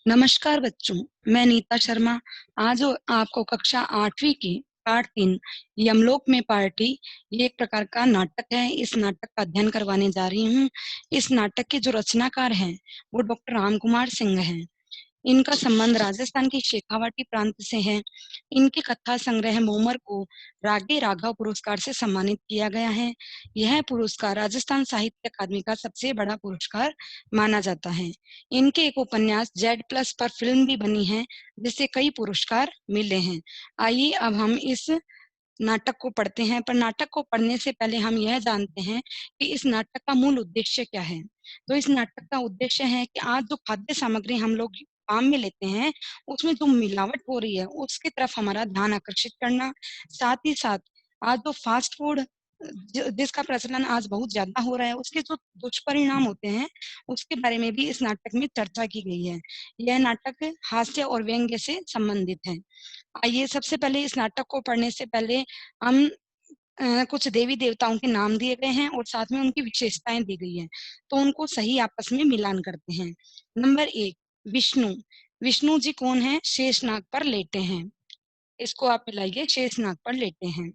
नमस्कार बच्चों, मैं नीता शर्मा। आज आपको कक्षा 8वीं की पाठ 3 यमलोक में पार्टी ये एक प्रकार का नाटक है। इस नाटक का अध्ययन करवाने जा रही हूँ। इस नाटक के जो रचनाकार हैं, वो डॉक्टर रामकुमार सिंह हैं। इनका संबंध राजस्थान के शेखावाटी प्रांत से है। इनके कथा संग्रह मोमर को रागे राघव पुरस्कार से सम्मानित किया गया है। यह पुरस्कार राजस्थान साहित्य अकादमी का सबसे बड़ा पुरस्कार माना जाता है। इनके एक उपन्यास जेड+ पर फिल्म भी बनी है, जिससे कई पुरस्कार मिले हैं। आइए अब हम इस नाटक को पढ़ते हैं, पर नाटक को पढ़ने से पहले हम यह जानते हैं कि इस नाटक का मूल उद्देश्य क्या है। तो इस नाटक का उद्देश्य है कि आज जो खाद्य सामग्री हम लोग काम में लेते हैं, उसमें जो मिलावट हो रही है, उसकी तरफ हमारा ध्यान आकर्षित करना। साथ ही साथ आज जो फास्ट फूड जिसका प्रचलन आज बहुत ज्यादा हो रहा है, उसके जो दुष्परिणाम होते हैं, उसके बारे में भी इस नाटक में चर्चा की गई है। यह नाटक हास्य और व्यंग्य से संबंधित है। आइए सबसे पहले इस नाटक को पढ़ने से पहले हम कुछ देवी देवताओं के नाम दिए गए हैं और साथ में उनकी विशेषताएं दी गई हैं, तो उनको सही आपस में मिलान करते हैं। नंबर 1, विष्णु। विष्णु जी कौन है? शेषनाग पर लेटे हैं। इसको आप मिलाइए, शेषनाग पर लेटे हैं।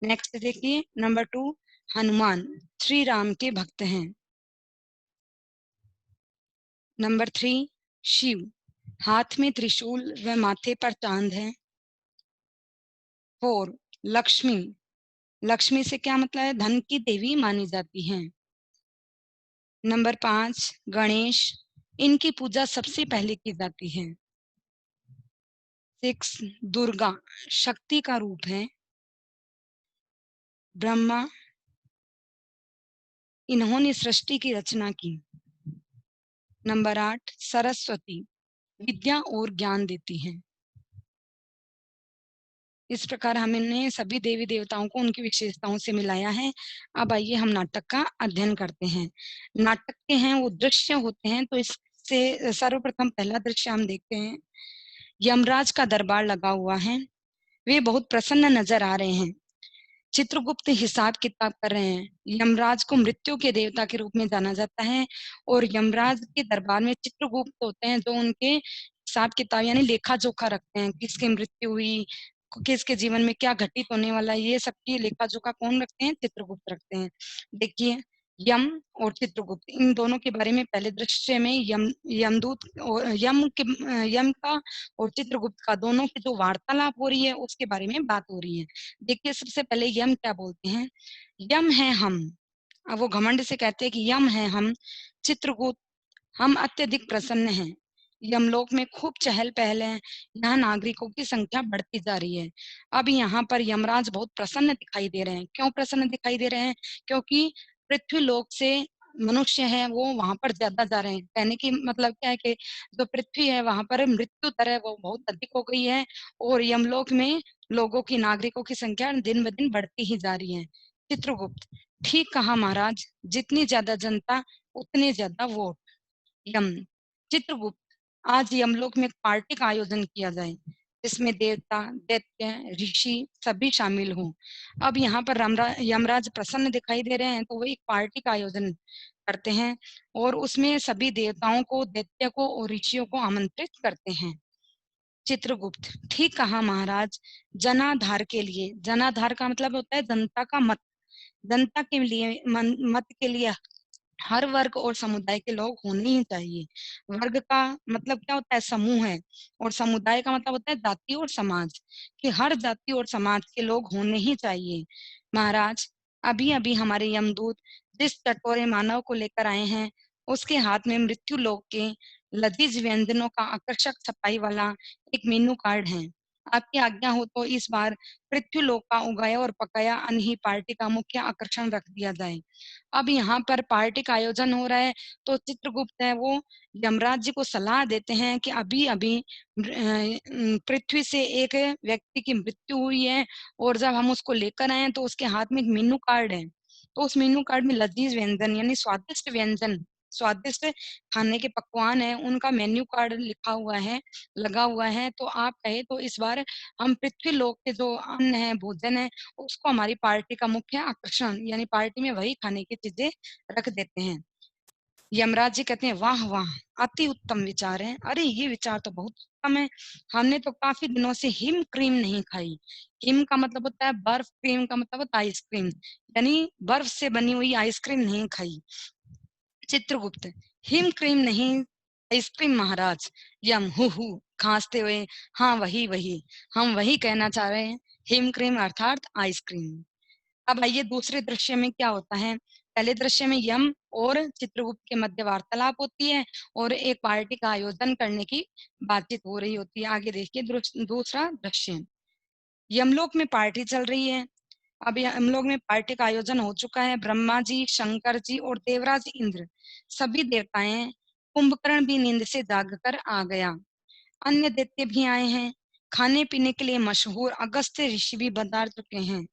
नेक्स्ट देखिए, नंबर 2, हनुमान। श्री राम के भक्त हैं। नंबर 3, शिव। हाथ में त्रिशूल व माथे पर चांद है। 4, लक्ष्मी। लक्ष्मी से क्या मतलब है? धन की देवी मानी जाती हैं। नंबर 5, गणेश। इनकी पूजा सबसे पहले की जाती है। 6, दुर्गा। शक्ति का रूप है। ब्रह्मा। इन्होंने सृष्टि की रचना की। नंबर 8, सरस्वती। विद्या और ज्ञान देती हैं। इस प्रकार हमने सभी देवी देवताओं को उनकी विशेषताओं से मिलाया है। अब आइए हम नाटक का अध्ययन करते हैं। नाटक के हैं वो दृश्य होते हैं, तो इससे सर्वप्रथम पहला दृश्य हम देखते हैं। यमराज का दरबार लगा हुआ है। वे बहुत प्रसन्न नजर आ रहे हैं। चित्रगुप्त हिसाब किताब कर रहे हैं। यमराज को मृत्यु के देवता के रूप में जाना जाता है और यमराज के दरबार में चित्रगुप्त होते हैं, जो उनके हिसाब किताब यानी लेखा जोखा रखते हैं। किसकी मृत्यु हुई, किसके जीवन में क्या घटित होने वाला है, ये सबकी लेखा जोखा कौन रखते हैं? चित्रगुप्त रखते हैं। देखिए, यम और चित्रगुप्त, इन दोनों के बारे में पहले दृश्य में यमदूत और यम का और चित्रगुप्त का दोनों की जो वार्तालाप हो रही है, उसके बारे में बात हो रही है। देखिए, सबसे पहले यम क्या बोलते हैं? यम है हम। अब वो घमंड से कहते हैं कि यम है हम, चित्रगुप्त, हम अत्यधिक प्रसन्न हैं। यमलोक में खूब चहल पहल है। यहाँ नागरिकों की संख्या बढ़ती जा रही है। अब यहाँ पर यमराज बहुत प्रसन्न दिखाई दे रहे हैं। क्यों प्रसन्न दिखाई दे रहे हैं? क्योंकि पृथ्वी लोक से मनुष्य है वो वहां पर ज्यादा जा रहे हैं। कहने की मतलब क्या है कि जो पृथ्वी है वहां पर मृत्यु दर है वो बहुत अधिक हो गई है और यमलोक में लोगों की, नागरिकों की संख्या दिन ब दिन बढ़ती ही जा रही है। चित्रगुप्त, ठीक कहा महाराज, जितनी ज्यादा जनता उतने ज्यादा वोट। यम, चित्रगुप्त, आज यमलोक में एक पार्टी का आयोजन किया जाए जिसमें देवता, दैत्य, ऋषि सभी शामिल हों। अब यहाँ पर यमराज प्रसन्न दिखाई दे रहे हैं, तो वो एक पार्टी का आयोजन करते हैं और उसमें सभी देवताओं को, दैत्य को और ऋषियों को आमंत्रित करते हैं। चित्रगुप्त, ठीक कहा महाराज, जनाधार के लिए। जनाधार का मतलब होता है जनता का मत। जनता के लिए मत के लिए हर वर्ग और समुदाय के लोग होने ही चाहिए। वर्ग का मतलब क्या होता है? समूह है। और समुदाय का मतलब होता है जाति और समाज, कि हर जाति और समाज के लोग होने ही चाहिए। महाराज, अभी अभी हमारे यमदूत जिस चटोरे मानव को लेकर आए हैं, उसके हाथ में मृत्यु लोक के लजीज व्यंजनों का आकर्षक छपाई वाला एक मेनू कार्ड है। आपकी आज्ञा हो तो इस बार पृथ्वी लोक का उगाया और पकाया अन्न ही पार्टी का मुख्य आकर्षण रख दिया जाए। अब यहाँ पर पार्टी का आयोजन हो रहा है, तो चित्रगुप्त है वो यमराज जी को सलाह देते हैं कि अभी अभी पृथ्वी से एक व्यक्ति की मृत्यु हुई है और जब हम उसको लेकर आए हैं तो उसके हाथ में एक मेनू कार्ड है। तो उस मेनू कार्ड में लजीज व्यंजन यानी स्वादिष्ट व्यंजन, स्वादिष्ट खाने के पकवान है, उनका मेन्यू कार्ड लिखा हुआ है, लगा हुआ है। तो आप कहे तो इस बार हम पृथ्वी लोक के जो अन्न है, भोजन है, उसको हमारी पार्टी का मुख्य आकर्षण यानी पार्टी में वही खाने की चीजें रख देते हैं। यमराज जी कहते हैं वाह वाह, अति उत्तम विचार है। अरे ये विचार तो बहुत उत्तम है, हमने तो काफी दिनों से हिम क्रीम नहीं खाई। हिम का मतलब होता है बर्फ, क्रीम का मतलब होता है आइसक्रीम, यानी बर्फ से बनी हुई आइसक्रीम नहीं खाई। चित्रगुप्त, हिम क्रीम नहीं, आइसक्रीम महाराज। यम, हु खांसते हुए, हाँ वही वही, हम वही कहना चाह रहे हैं, हिम क्रीम अर्थात आइसक्रीम। अब आइए दूसरे दृश्य में क्या होता है। पहले दृश्य में यम और चित्रगुप्त के मध्य वार्तालाप होती है और एक पार्टी का आयोजन करने की बातचीत हो रही होती है। आगे देखिए दूसरा दृश्य, यमलोक में पार्टी चल रही है। अब यमलोक में पार्टी का आयोजन हो चुका है। ब्रह्मा जी, शंकर जी और देवराज इंद्र, सभी देवताएं, कुंभकर्ण भी नींद से जागकर आ गया। अन्य दैत्य भी आए हैं। खाने पीने के लिए मशहूर अगस्त्य ऋषि भी पधार चुके हैं।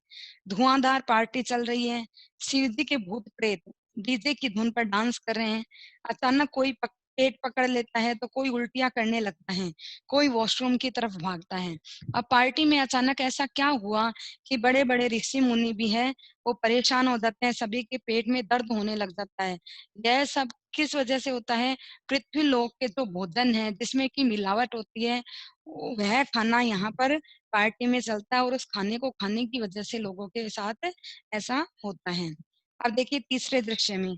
धुआंधार पार्टी चल रही है। शिव जी के भूत प्रेत डीजे की धुन पर डांस कर रहे हैं। अचानक कोई पेट पकड़ लेता है तो कोई उल्टियां करने लगता है, कोई वॉशरूम की तरफ भागता है। अब पार्टी में अचानक ऐसा क्या हुआ कि बड़े बड़े ऋषि मुनि भी है, वो परेशान हो जाते हैं, सभी के पेट में दर्द होने लग जाता है। यह सब किस वजह से होता है? पृथ्वी लोक के जो भोजन है जिसमें की मिलावट होती है, वह खाना यहाँ पर पार्टी में चलता है और उस खाने को खाने की वजह से लोगों के साथ ऐसा होता है। अब देखिए तीसरे दृश्य में,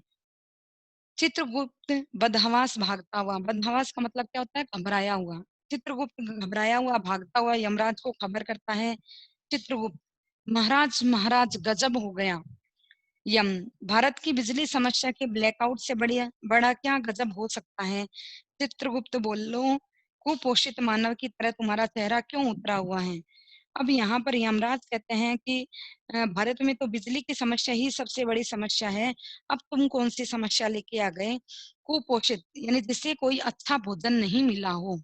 चित्रगुप्त बदहवास भागता हुआ। बदहवास का मतलब क्या होता है? घबराया हुआ। चित्रगुप्त घबराया हुआ भागता हुआ यमराज को खबर करता है। चित्रगुप्त, महाराज महाराज गजब हो गया। यम, भारत की बिजली समस्या के ब्लैकआउट से बढ़िया बड़ा क्या गजब हो सकता है। चित्रगुप्त, बोलो कुपोषित मानव की तरह तुम्हारा चेहरा क्यों उतरा हुआ है? अब यहाँ पर यमराज कहते हैं कि भारत में तो बिजली की समस्या ही सबसे बड़ी समस्या है, अब तुम कौन सी समस्या लेके आ गए? कुपोषित यानी जिसे कोई अच्छा भोजन नहीं मिला हो,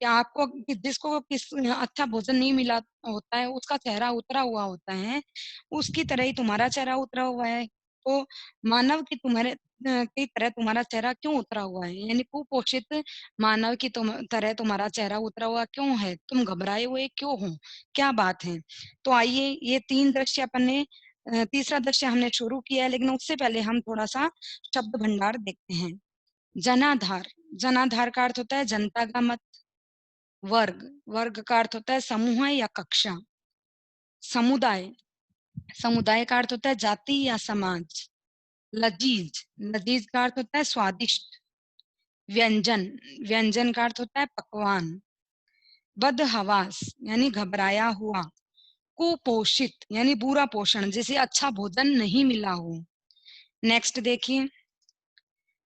या आपको जिसको किस अच्छा भोजन नहीं मिला होता है उसका चेहरा उतरा हुआ होता है, उसकी तरह ही तुम्हारा चेहरा उतरा हुआ है। तो मानव की तुम्हारे की तरह तुम्हारा चेहरा क्यों उतरा हुआ है? यानी कुपोषित मानव की तरह तुम्हारा चेहरा उतरा हुआ क्यों है? तुम घबराए हुए क्यों हो? क्या बात है? तो आइए ये 3 दृश्य अपन ने तीसरा दृश्य हमने शुरू किया है, लेकिन उससे पहले हम थोड़ा-सा शब्द भंडार देखते हैं। जनाधार, जनाधार का अर्थ होता है जनता का मत। वर्ग, वर्ग का अर्थ होता है समूह या कक्षा। समुदाय, समुदाय का अर्थ होता है जाति या समाज। लजीज, लजीज का अर्थ होता है स्वादिष्ट। व्यंजन, व्यंजन का अर्थ होता है पकवान। बदहवास यानी घबराया हुआ। कुपोषित यानी बुरा पोषण, जिसे अच्छा भोजन नहीं मिला हो। नेक्स्ट देखिए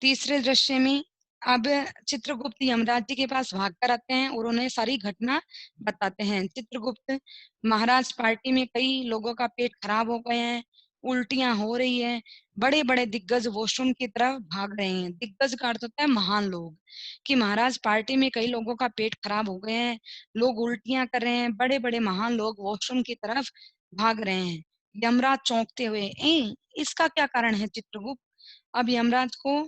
तीसरे दृश्य में, अब चित्रगुप्त यमराज जी के पास भागकर आते हैं और उन्हें सारी घटना बताते हैं। चित्रगुप्त, महाराज पार्टी में कई लोगों का पेट खराब हो गए हैं, उल्टियां हो रही है, बड़े बड़े दिग्गज वॉशरूम की तरफ भाग रहे हैं। दिग्गज का अर्थ होता है महान लोग, कि महाराज पार्टी में कई लोगों का पेट खराब हो गए हैं, लोग उल्टियां कर रहे हैं, बड़े बड़े महान लोग वॉशरूम की तरफ भाग रहे हैं। यमराज चौंकते हुए, इसका क्या कारण है चित्रगुप्त? अब यमराज को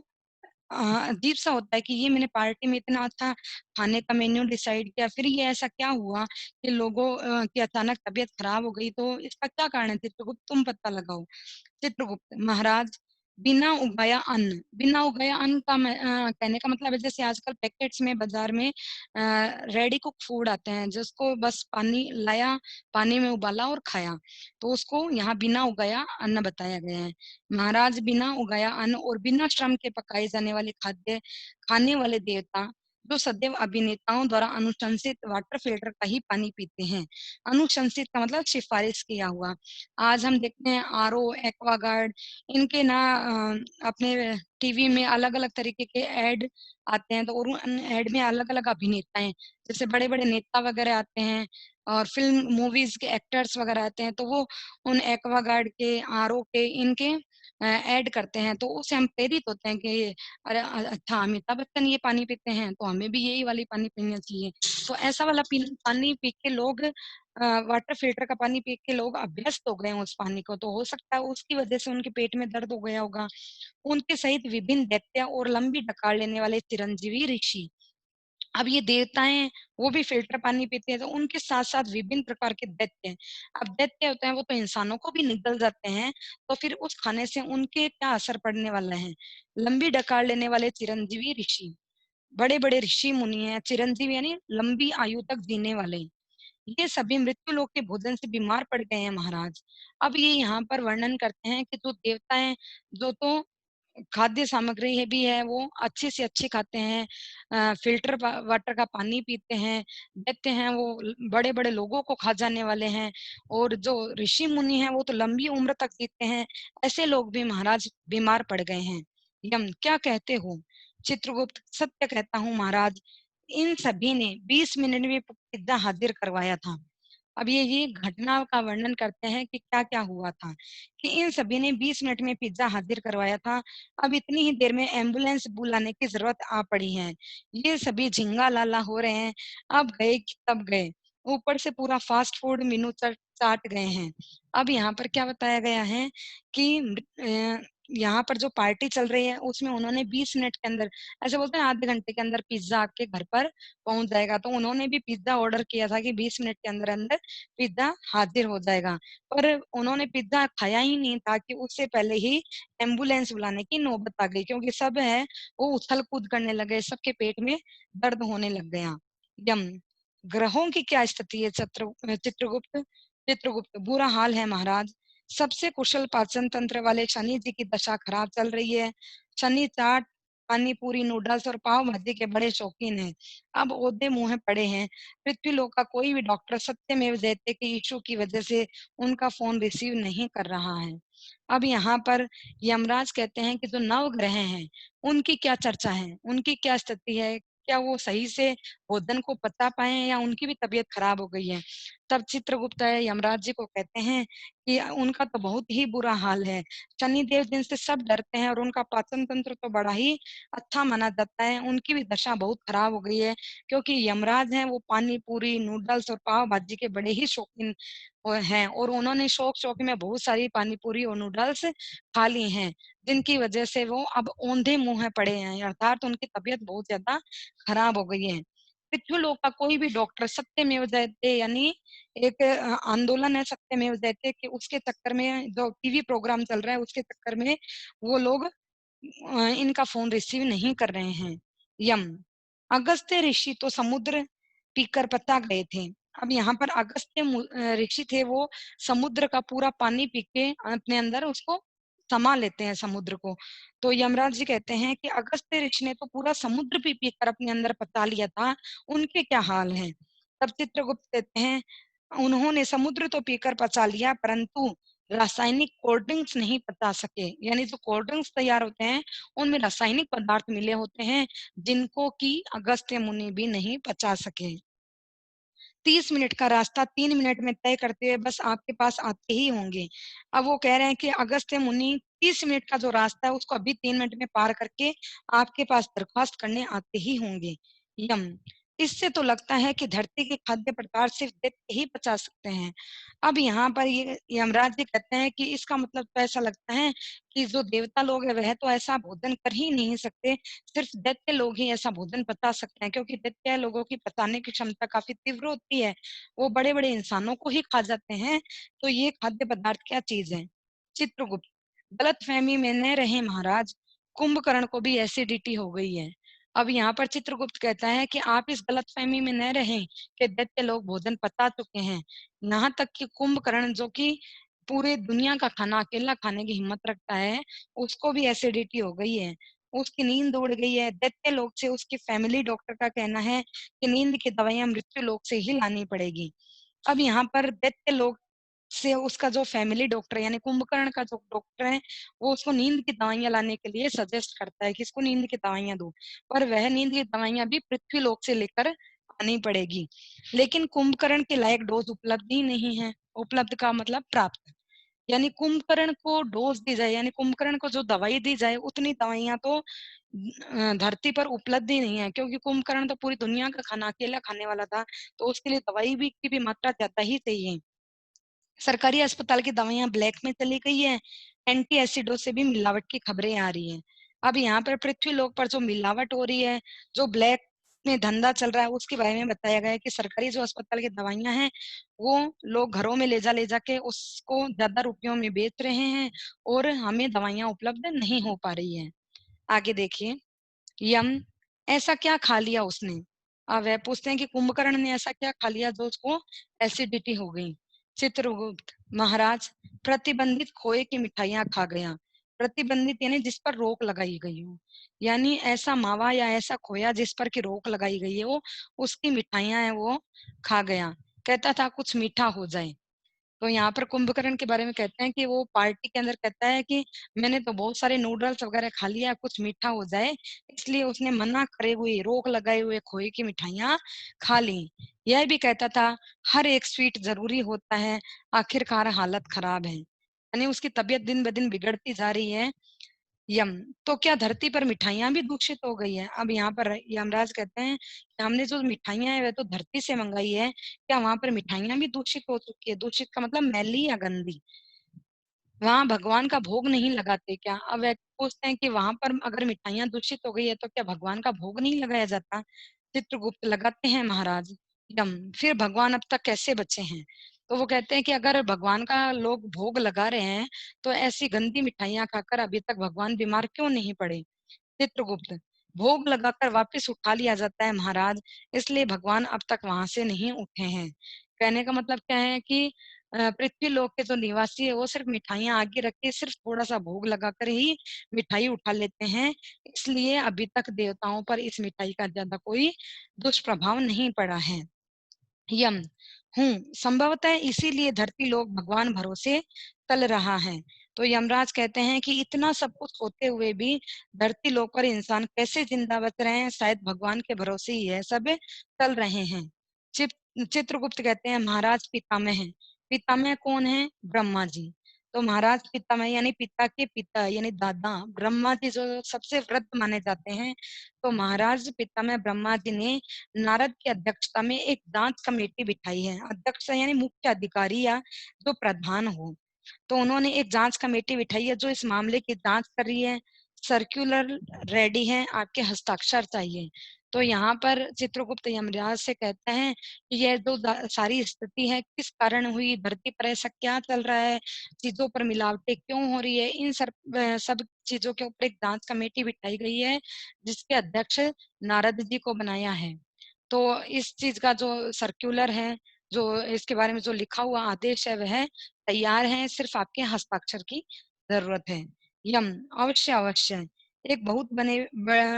अजीब सा होता है कि ये मैंने पार्टी में इतना अच्छा खाने का मेन्यू डिसाइड किया, फिर ये ऐसा क्या हुआ कि लोगों की अचानक तबीयत खराब हो गई, तो इसका क्या कारण है चित्रगुप्त, तुम पता लगाओ। चित्रगुप्त, महाराज बिना उगाया अन्न, बिना उगाया अन्न का कहने का मतलब है जैसे आजकल पैकेट्स में बाजार में रेडी कुक फूड आते हैं जिसको बस पानी लाया, पानी में उबाला और खाया, तो उसको यहाँ बिना उगाया अन्न बताया गया है। महाराज बिना उगाया अन्न और बिना श्रम के पकाए जाने वाले खाद्य खाने वाले देवता, जो सदैव अभिनेताओं द्वारा अनुशंसित वाटर फिल्टर का ही पानी पीते हैं। अनुशंसित का मतलब सिफारिश किया हुआ। आज हम देखते हैं आरओ, एक्वागार्ड, इनके ना अपने टीवी में अलग अलग तरीके के ऐड आते हैं, तो और उन ऐड में अलग अलग अभिनेता हैं, जैसे बड़े बड़े नेता वगैरह आते हैं और फिल्म मूवीज के एक्टर्स वगैरह आते हैं, तो वो उन एक्वागार्ड के, आरओ के, इनके ऐड करते हैं, तो उससे हम प्रेरित होते हैं कि अरे अच्छा अमिताभ बच्चन ये पानी पीते हैं तो हमें भी यही वाली पानी पीना चाहिए। तो ऐसा वाला पानी पी के लोग वाटर फिल्टर का पानी पी के लोग अभ्यस्त हो गए हैं उस पानी को, तो हो सकता है उसकी वजह से उनके पेट में दर्द हो गया होगा। उनके सहित विभिन्न दैत्य और लंबी डकार लेने वाले चिरंजीवी ऋषि, अब ये देवताएँ वो भी फ़िल्टर पानी पीते हैं, तो उनके साथ-साथ विभिन्न प्रकार के दैत्य हैं। अब दैत्य होते हैं वो तो इंसानों को भी निगल जाते हैं, तो फिर उस खाने से उनके क्या असर पड़ने वाला है? लंबी डकार लेने वाले चिरंजीवी ऋषि, बड़े-बड़े ऋषि-मुनि हैं, चिरंजीवी यानी लंबी आयु तक जीने वाले। ये सभी मृत्यु लोक के भोजन से बीमार पड़ गए हैं महाराज। अब ये यहाँ पर वर्णन करते हैं कि जो देवता हैं, जो तो खाद्य सामग्री है भी है वो अच्छी से अच्छी खाते हैं, फ़िल्टर वाटर का पानी पीते हैं, दैत्य हैं वो बड़े-बड़े लोगों को खा जाने वाले हैं और जो ऋषि-मुनि हैं वो तो लंबी उम्र तक जीते हैं, ऐसे लोग भी महाराज बीमार पड़ गए हैं। यम क्या कहते हो? चित्रगुप्त सत्य कहता हूँ महाराज, इन सभी ने 20 मिनट में पिज़्ज़ा हाज़िर करवाया था। अब ये घटना का वर्णन करते हैं कि क्या-क्या हुआ था, कि इन सभी ने 20 मिनट में पिज़्ज़ा हाज़िर करवाया था। अब इतनी ही देर में एम्बुलेंस बुलाने की ज़रूरत आ पड़ी है। ये सभी झिंगा-लाला हो रहे हैं, अब गए कि तब गए। ऊपर से पूरा फ़ास्ट फूड मेनू चाट गए हैं। अब यहाँ पर क्या बताया गया है कि यहाँ पर जो पार्टी चल रही है उसमें उन्होंने 20 मिनट के अंदर, ऐसे बोलते हैं आधे घंटे के अंदर पिज़्ज़ा आपके घर पर पहुँच जाएगा, तो उन्होंने भी पिज़्ज़ा ऑर्डर किया था कि 20 मिनट के अंदर-अंदर पिज़्ज़ा हाज़िर हो जाएगा। पर उन्होंने पिज़्ज़ा खाया ही नहीं था कि उससे पहले ही एम्बुलेंस बुलाने की नौबत आ गई, क्योंकि सब है वो उछल-कूद करने लगे, सबके पेट में दर्द होने लग गया। यम ग्रहों की क्या स्थिति है चित्रगुप्त? चित्रगुप्त बुरा हाल है महाराज। सबसे कुशल पाचन तंत्र वाले शनि जी की दशा खराब चल रही है। शनि चाट, पानी पूरी, नूडल्स और पाव भाजी के बड़े शौकीन हैं। अब ओदे मुँहे पड़े हैं। पृथ्वीलोक का कोई भी डॉक्टर सत्यमेव जयते के इश्यू की वजह से उनका फ़ोन रिसीव नहीं कर रहा है। अब यहाँ पर यमराज कहते हैं कि जो नवग्रह हैं, उनकी क्या चर्चा है? उनकी क्या स्थिति है? क्या वो सही से भोजन को पचा पाए हैं या उनकी भी तबीयत खराब हो गई है? तब चित्रगुप्त यमराज जी को कहते हैं कि उनका तो बहुत ही बुरा हाल है। शनिदेव जिनसे सब डरते हैं और उनका पाचन तंत्र तो बड़ा ही अच्छा माना जाता है, उनकी भी दशा बहुत खराब हो गई है, क्योंकि यमराज हैं वो पानी पूरी, नूडल्स और पाव भाजी के बड़े ही शौकीन हैं और उन्होंने शौक-शौक में बहुत सारी पानी पूरी और नूडल्स खा ली हैं, जिनकी वजह से वो अब औंधे मुँह पड़े हैं, अर्थात उनकी तबीयत बहुत ज़्यादा खराब हो गई है। पृथ्वीलोक का कोई भी डॉक्टर सत्यमेव जयते यानी एक आंदोलन है सत्यमेव जयते कि उसके चक्कर में जो टीवी प्रोग्राम चल रहा है उसके चक्कर में वो लोग इनका फ़ोन रिसीव नहीं कर रहे हैं। यम अगस्त्य ऋषि तो समुद्र पीकर पता गए थे। अब यहाँ पर ऋषि थे वो समुद्र का पूरा पानी पी के अपने अंदर उसको समा लेते हैं समुद्र को। तो यमराज जी कहते हैं कि अगस्त्य ऋषि ने तो पूरा समुद्र पी कर अपने अंदर पचा लिया था, उनके क्या हाल हैं? तब चित्रगुप्त कहते हैं, उन्होंने समुद्र तो पीकर पचा लिया परंतु रासायनिक कोल्ड ड्रिंक्स नहीं पचा सके। यानी जो कोल्ड ड्रिंक्स तैयार होते हैं, उनमें रासायनिक पदार्थ मिले होते हैं, जिनको कि अगस्त्य मुनि भी नहीं पचा सके। 30 मिनट का रास्ता 3 मिनट में तय करते हुए बस आपके पास आते ही होंगे। अब वो कह रहे हैं कि अगस्त्य मुनि 30 मिनट का जो रास्ता है उसको अभी 3 मिनट में पार करके आपके पास दरख्वास्त करने आते ही होंगे। यम इससे तो लगता है कि धरती के खाद्य पदार्थ सिर्फ दैत्य ही पचा सकते हैं। अब यहाँ पर ये यमराज जी कहते हैं कि इसका मतलब तो ऐसा लगता है कि जो देवता लोग हैं वह तो ऐसा भोजन कर ही नहीं सकते, सिर्फ दैत्य लोग ही ऐसा भोजन पचा सकते हैं, क्योंकि दैत्य लोगों की पचाने की क्षमता काफ़ी तीव्र होती है। वो बड़े-बड़े इंसानों को ही खा जाते हैं, तो ये खाद्य पदार्थ क्या चीज़ है? चित्रगुप्त गलतफ़हमी में न रहें महाराज, कुंभकर्ण को भी एसिडिटी हो गई है। अब यहाँ पर चित्रगुप्त कहता है कि आप इस गलतफ़हमी में न रहें कि दैत्य लोग भोजन पचा चुके हैं। यहाँ तक कि कुंभकर्ण जो कि पूरे दुनिया का खाना अकेला खाने की हिम्मत रखता है, उसको भी एसिडिटी हो गई है। उसकी नींद उड़ गई है। दैत्य लोक से उसकी फैमिली डॉक्टर का कहना है कि नींद की दवाइयाँ मृत्यु लोक से ही लानी पड़ेगी। अब यहाँ पर दैत्य लोक से उसका जो फैमिली डॉक्टर यानी कुंभकर्ण का जो डॉक्टर है, वो उसको नींद की दवाइयाँ लाने के लिए सजेस्ट करता है कि इसको नींद की दवाइयाँ दो। पर वह नींद की दवाइयाँ भी पृथ्वी लोक से लेकर आनी पड़ेगी। लेकिन कुंभकर्ण के लायक डोज़ उपलब्ध ही नहीं है। उपलब्ध का मतलब प्राप्त। यानी कुंभकर्ण को डोज़ दी जाए यानी कुंभकर्ण को जो दवाई दी जाए उतनी दवाइयाँ तो धरती पर उपलब्ध ही नहीं है, क्योंकि कुंभकर्ण तो पूरी दुनिया का खाना अकेला खाने वाला था, तो उसके लिए दवाई भी की भी मात्रा ज़्यादा ही चाहिए। सरकारी अस्पताल की दवाइयाँ ब्लैक में चली गई है, एंटी एसिडों से भी मिलावट की खबरें आ रही हैं। अब यहाँ पर पृथ्वी लोक पर जो मिलावट हो रही है, जो ब्लैक में धंधा चल रहा है उसके बारे में बताया गया है कि सरकारी जो अस्पताल की दवाइयाँ हैं, वो लोग घरों में ले जाके उसको ज़्यादा रुपयों में बेच रहे हैं और हमें दवाइयाँ उपलब्ध नहीं हो पा रही हैं। आगे देखिए, यम, ऐसा क्या खा लिया उसने? अब वह पूछते हैं कि कुंभकर्ण ने ऐसा क्या खा लिया जो उसको एसिडिटी हो गई? चित्रगुप्त, महाराज, प्रतिबंधित खोए की मिठाइयाँ खा गया। प्रतिबंधित यानी जिस पर रोक लगाई गई हो, यानी ऐसा मावा या ऐसा खोया जिस पर की रोक लगाई गई है वो, उसकी मिठाइयाँ हैं वो खा गया। कहता था कुछ मीठा हो जाए। तो यहाँ पर कुंभकर्ण के बारे में कहते हैं कि वो पार्टी के अंदर कहता है कि मैंने तो बहुत सारे नूडल्स वगैरह खा लिया, कुछ मीठा हो जाए, इसलिए उसने मना करे हुए, रोक लगाए हुए खोए की मिठाइयाँ खा ली। यह भी कहता था हर एक स्वीट जरूरी होता है, आखिरकार हालत खराब है, यानी उसकी तबीयत दिन ब दिन बिगड़ती जा रही है। यम, तो क्या धरती पर मिठाइयाँ भी दूषित हो गई है? अब यहाँ पर यमराज कहते हैं कि हमने जो मिठाइयाँ हैं वह तो धरती से मंगाई है, क्या वहां पर मिठाइयाँ भी दूषित हो चुकी है? दूषित का मतलब मैली या गंदी। वहां भगवान का भोग नहीं लगाते क्या? अब वह पूछते हैं कि वहां पर अगर मिठाइयाँ दूषित हो गई है तो क्या भगवान का भोग नहीं लगाया जाता? चित्रगुप्त, लगाते हैं महाराज। यम, फिर भगवान अब तक कैसे बचे हैं? तो वो कहते हैं कि अगर भगवान का लोग भोग लगा रहे हैं तो ऐसी गंदी मिठाइयाँ खाकर अभी तक भगवान बीमार क्यों नहीं पड़े? चित्रगुप्त, भोग लगाकर वापस उठा लिया जाता है महाराज, इसलिए भगवान अब तक वहां से नहीं उठे हैं। कहने का मतलब क्या है कि पृथ्वी लोक के जो निवासी है वो सिर्फ मिठाइयां आगे रख के सिर्फ थोड़ा सा भोग लगाकर ही मिठाई उठा लेते हैं, इसलिए अभी तक देवताओं पर इस मिठाई का ज्यादा कोई दुष्प्रभाव नहीं पड़ा है। यम, संभवतः इसीलिए धरती लोग भगवान भरोसे चल रहा है। तो यमराज कहते हैं कि इतना सब कुछ होते हुए भी धरती लोक पर इंसान कैसे जिंदा बच रहे हैं? शायद भगवान के भरोसे ही है सब चल रहे हैं। चित्रगुप्त कहते हैं महाराज पितामह है। पितामह कौन है? ब्रह्मा जी। तो महाराज पितामह यानी पिता के पिता यानी दादा ब्रह्मा जी जो सबसे वृद्ध माने जाते हैं, तो महाराज पितामह ब्रह्मा जी ने नारद की अध्यक्षता में एक जांच कमेटी बिठाई है। अध्यक्ष यानी मुख्य अधिकारी या जो प्रधान हो, तो उन्होंने एक जांच कमेटी बिठाई है जो इस मामले की जांच कर रही है। सर्कुलर रेडी है, आपके हस्ताक्षर चाहिए। तो यहाँ पर चित्रगुप्त यमराज से कहते हैं कि यह जो सारी स्थिति है किस कारण हुई, धरती पर ऐसा क्या चल रहा है, चीजों पर मिलावटें क्यों हो रही है, इन सब चीजों के ऊपर एक जांच कमेटी बिठाई गई है जिसके अध्यक्ष नारद जी को बनाया है। तो इस चीज का जो सर्कुलर है, जो इसके बारे में जो लिखा हुआ आदेश है वह तैयार है, सिर्फ आपके हस्ताक्षर की जरूरत है। यम, अवश्य अवश्य। एक बहुत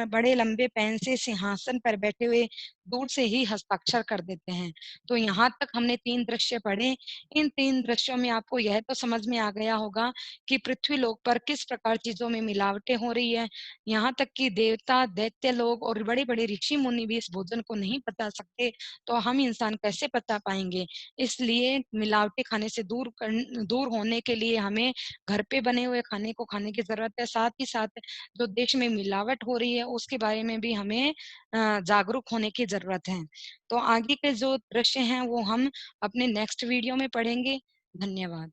बड़े लंबे पेन से सिंहासन पर बैठे हुए दूर से ही हस्ताक्षर कर देते हैं। तो यहाँ तक हमने 3 दृश्य पढ़े। इन 3 दृश्यों में आपको यह तो समझ में आ गया होगा कि पृथ्वी लोक पर किस प्रकार चीजों में मिलावटें हो रही है। यहाँ तक कि देवता, दैत्य लोग और बड़े बड़े ऋषि मुनि भी इस भोजन को नहीं पचा सकते, तो हम इंसान कैसे पचा पाएंगे? इसलिए मिलावटी खाने से दूर होने के लिए हमें घर पे बने हुए खाने को खाने की जरूरत है। साथ ही साथ जो देश में मिलावट हो रही है उसके बारे में भी हमें जागरूक होने की जरूरत है। तो आगे के जो दृश्य हैं वो हम अपने नेक्स्ट वीडियो में पढ़ेंगे। धन्यवाद।